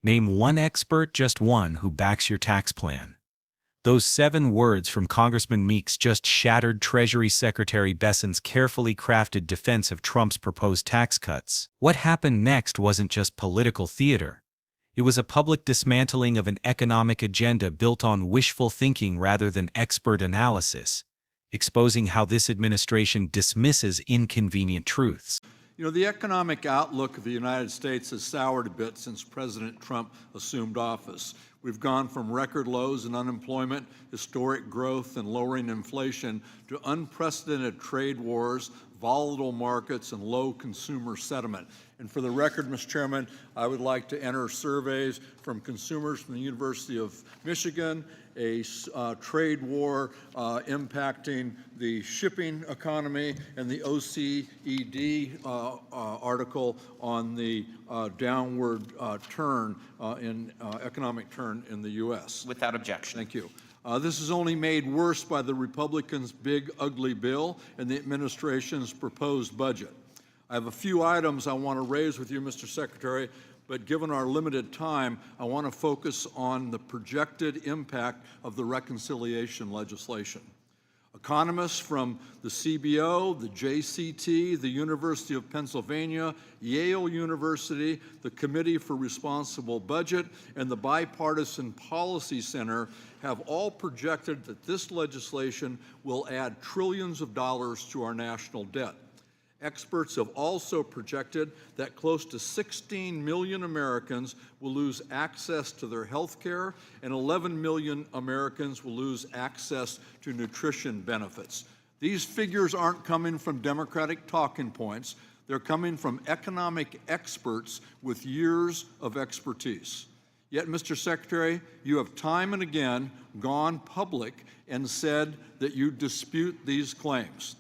Name one expert, just one, who backs your tax plan. Those 7 words from Congressman Meeks just shattered Treasury Secretary Bessent's carefully crafted defense of Trump's proposed tax cuts. What happened next wasn't just political theater. It was a public dismantling of an economic agenda built on wishful thinking rather than expert analysis, exposing how this administration dismisses inconvenient truths. You know, the economic outlook of the United States has soured a bit since President Trump assumed office. We've gone from record lows in unemployment, historic growth, and lowering inflation to unprecedented trade wars, volatile markets, and low consumer sentiment. And for the record, Mr. Chairman, I would like to enter surveys from consumers from the University of Michigan, a trade war impacting the shipping economy, and the OECD article on the downward turn in economic turn in the U.S. Without objection. Thank you. This is only made worse by the Republicans' big, ugly bill and the administration's proposed budget. I have a few items I want to raise with you, Mr. Secretary, but given our limited time, I want to focus on the projected impact of the reconciliation legislation. Economists from the CBO, the JCT, the University of Pennsylvania, Yale University, the Committee for Responsible Budget, and the Bipartisan Policy Center have all projected that this legislation will add trillions of dollars to our national debt. Experts have also projected that close to 16 million Americans will lose access to their health care, and 11 million Americans will lose access to nutrition benefits. These figures aren't coming from Democratic talking points. They're coming from economic experts with years of expertise. Yet, Mr. Secretary, you have time and again gone public and said that you dispute these claims.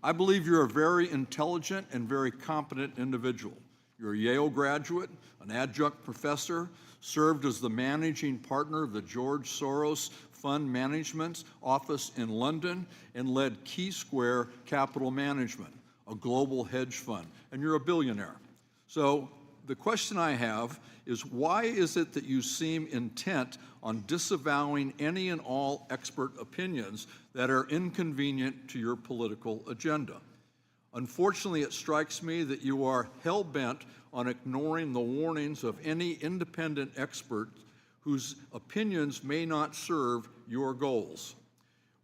I believe you're a very intelligent and very competent individual. You're a Yale graduate, an adjunct professor, served as the managing partner of the George Soros Fund Management Office in London, and led Key Square Capital Management, a global hedge fund, and you're a billionaire. So the question I have is, why is it that you seem intent on disavowing any and all expert opinions that are inconvenient to your political agenda? Unfortunately, it strikes me that you are hell-bent on ignoring the warnings of any independent expert whose opinions may not serve your goals.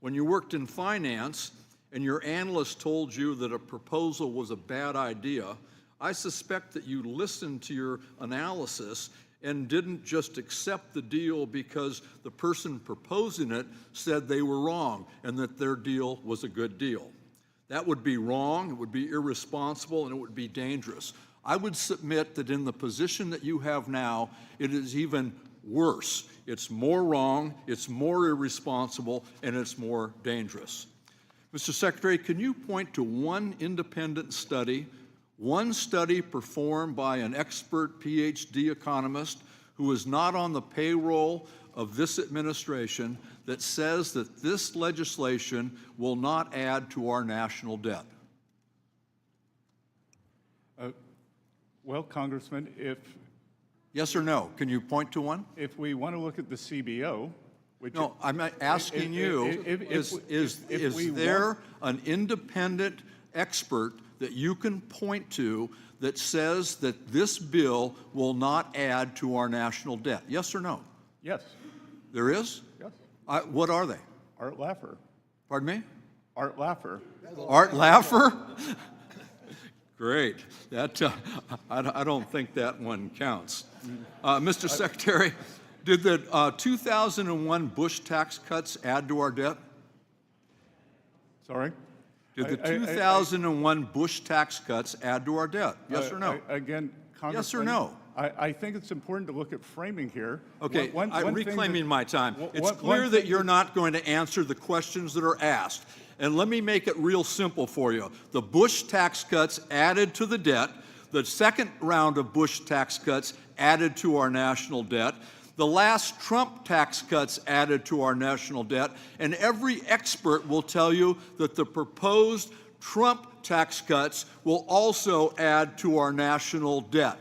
When you worked in finance and your analyst told you that a proposal was a bad idea, I suspect that you listened to your analysis and didn't just accept the deal because the person proposing it said they were wrong and that their deal was a good deal. That would be wrong, it would be irresponsible, and it would be dangerous. I would submit that in the position that you have now, it is even worse. It's more wrong, it's more irresponsible, and it's more dangerous. Mr. Secretary, can you point to one independent study, one study performed by an expert PhD economist who is not on the payroll of this administration, that says that this legislation will not add to our national debt? Well, Congressman, if... Yes or no? Can you point to one? If we want to look at the CBO, which... No, I'm asking you, is there an independent expert that you can point to that says that this bill will not add to our national debt? Yes or no? Yes. There is? Yes. What are they? Art Laffer. Pardon me? Art Laffer. Art Laffer? Great. That, I don't think that one counts. Mr. Secretary, did the 2001 Bush tax cuts add to our debt? Sorry? Did the 2001 Bush tax cuts add to our debt? Yes or no? Again, Congressman, yes or no? I think it's important to look at framing here. Okay, I'm reclaiming my time. It's clear that you're not going to answer the questions that are asked. And let me make it real simple for you. The Bush tax cuts added to the debt. The second round of Bush tax cuts added to our national debt. The last Trump tax cuts added to our national debt. And every expert will tell you that the proposed Trump tax cuts will also add to our national debt.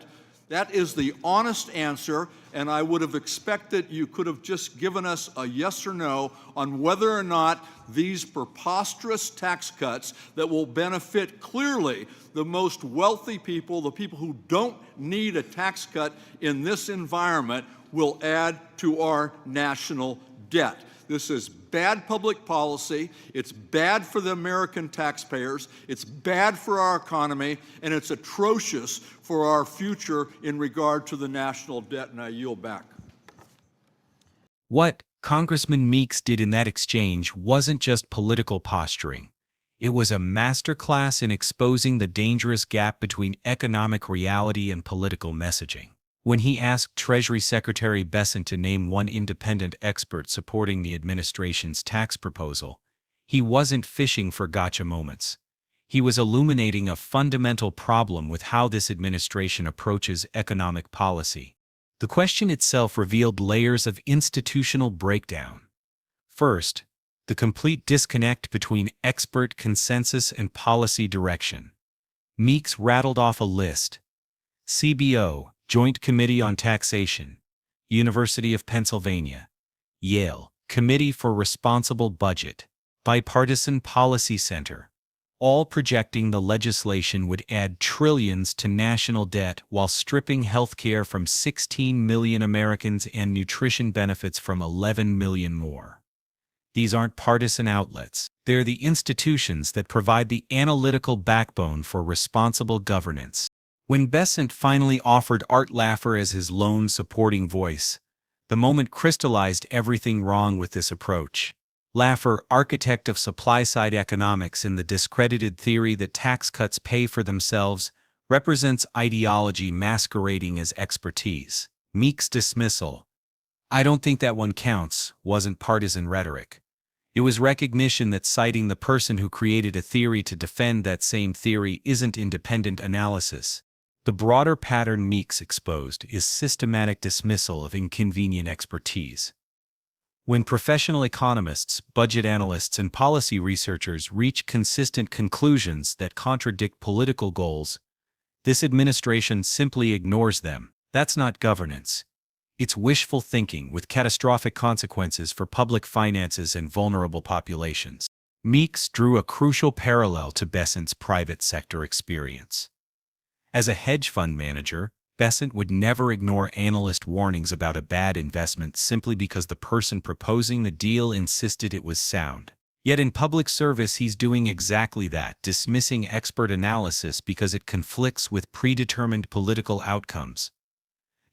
That is the honest answer, and I would have expected you could have just given us a yes or no on whether or not these preposterous tax cuts that will benefit clearly the most wealthy people, the people who don't need a tax cut in this environment, will add to our national debt. This is bad public policy, it's bad for the American taxpayers, it's bad for our economy, and it's atrocious for our future in regard to the national debt, and I yield back. What Congressman Meeks did in that exchange wasn't just political posturing. It was a masterclass in exposing the dangerous gap between economic reality and political messaging. When he asked Treasury Secretary Bessent to name one independent expert supporting the administration's tax proposal, he wasn't fishing for gotcha moments. He was illuminating a fundamental problem with how this administration approaches economic policy. The question itself revealed layers of institutional breakdown. First, the complete disconnect between expert consensus and policy direction. Meeks rattled off a list: CBO, Joint Committee on Taxation, University of Pennsylvania, Yale, Committee for Responsible Budget, Bipartisan Policy Center, all projecting the legislation would add trillions to national debt while stripping healthcare from 16 million Americans and nutrition benefits from 11 million more. These aren't partisan outlets. They're the institutions that provide the analytical backbone for responsible governance. When Bessent finally offered Art Laffer as his lone supporting voice, the moment crystallized everything wrong with this approach. Laffer, architect of supply-side economics and the discredited theory that tax cuts pay for themselves, represents ideology masquerading as expertise. Meeks' dismissal, "I don't think that one counts," wasn't partisan rhetoric. It was recognition that citing the person who created a theory to defend that same theory isn't independent analysis. The broader pattern Meeks exposed is systematic dismissal of inconvenient expertise. When professional economists, budget analysts, and policy researchers reach consistent conclusions that contradict political goals, this administration simply ignores them. That's not governance. It's wishful thinking with catastrophic consequences for public finances and vulnerable populations. Meeks drew a crucial parallel to Bessent's private sector experience. As a hedge fund manager, Bessent would never ignore analyst warnings about a bad investment simply because the person proposing the deal insisted it was sound. Yet in public service he's doing exactly that, dismissing expert analysis because it conflicts with predetermined political outcomes.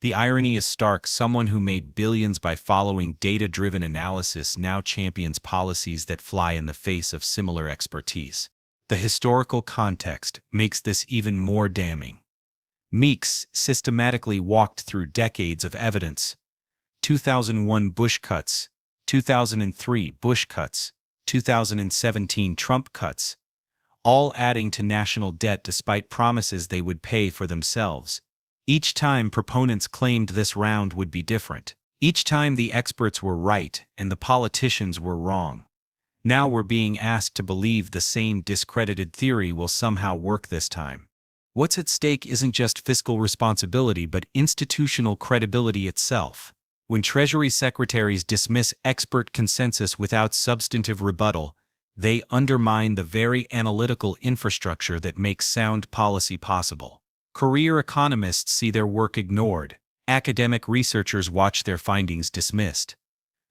The irony is stark. Someone who made billions by following data-driven analysis now champions policies that fly in the face of similar expertise. The historical context makes this even more damning. Meeks systematically walked through decades of evidence: 2001 Bush cuts, 2003 Bush cuts, 2017 Trump cuts, all adding to national debt despite promises they would pay for themselves. Each time proponents claimed this round would be different. Each time the experts were right and the politicians were wrong. Now we're being asked to believe the same discredited theory will somehow work this time. What's at stake isn't just fiscal responsibility but institutional credibility itself. When Treasury secretaries dismiss expert consensus without substantive rebuttal, they undermine the very analytical infrastructure that makes sound policy possible. Career economists see their work ignored. Academic researchers watch their findings dismissed.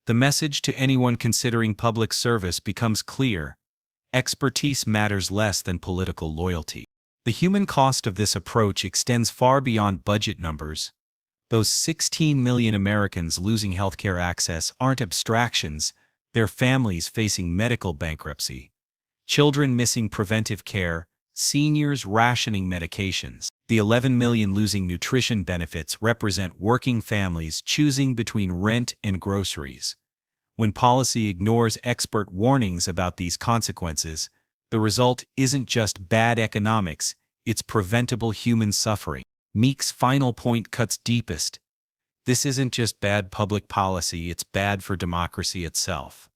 The message to anyone considering public service becomes clear: expertise matters less than political loyalty. The human cost of this approach extends far beyond budget numbers. Those 16 million Americans losing healthcare access aren't abstractions, they're families facing medical bankruptcy, children missing preventive care, seniors rationing medications. The 11 million losing nutrition benefits represent working families choosing between rent and groceries. When policy ignores expert warnings about these consequences, the result isn't just bad economics, it's preventable human suffering. Meeks' final point cuts deepest. This isn't just bad public policy, it's bad for democracy itself.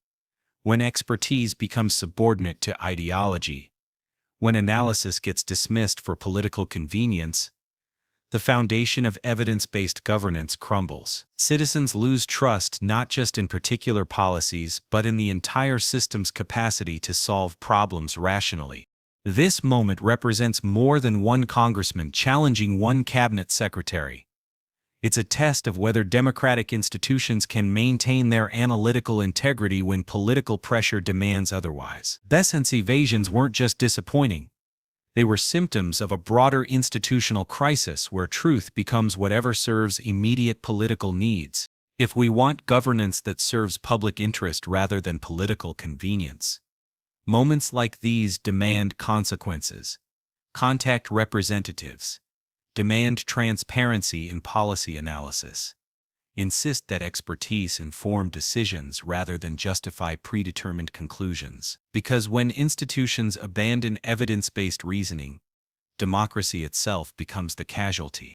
When expertise becomes subordinate to ideology, when analysis gets dismissed for political convenience, The foundation of evidence-based governance crumbles. Citizens lose trust not just in particular policies but in the entire system's capacity to solve problems rationally. This moment represents more than one congressman challenging one cabinet secretary. It's a test of whether democratic institutions can maintain their analytical integrity when political pressure demands otherwise. Bessent's evasions weren't just disappointing. They were symptoms of a broader institutional crisis where truth becomes whatever serves immediate political needs. If we want governance that serves public interest rather than political convenience, moments like these demand consequences. Contact representatives. Demand transparency in policy analysis. Insist that expertise inform decisions rather than justify predetermined conclusions. Because when institutions abandon evidence-based reasoning, democracy itself becomes the casualty.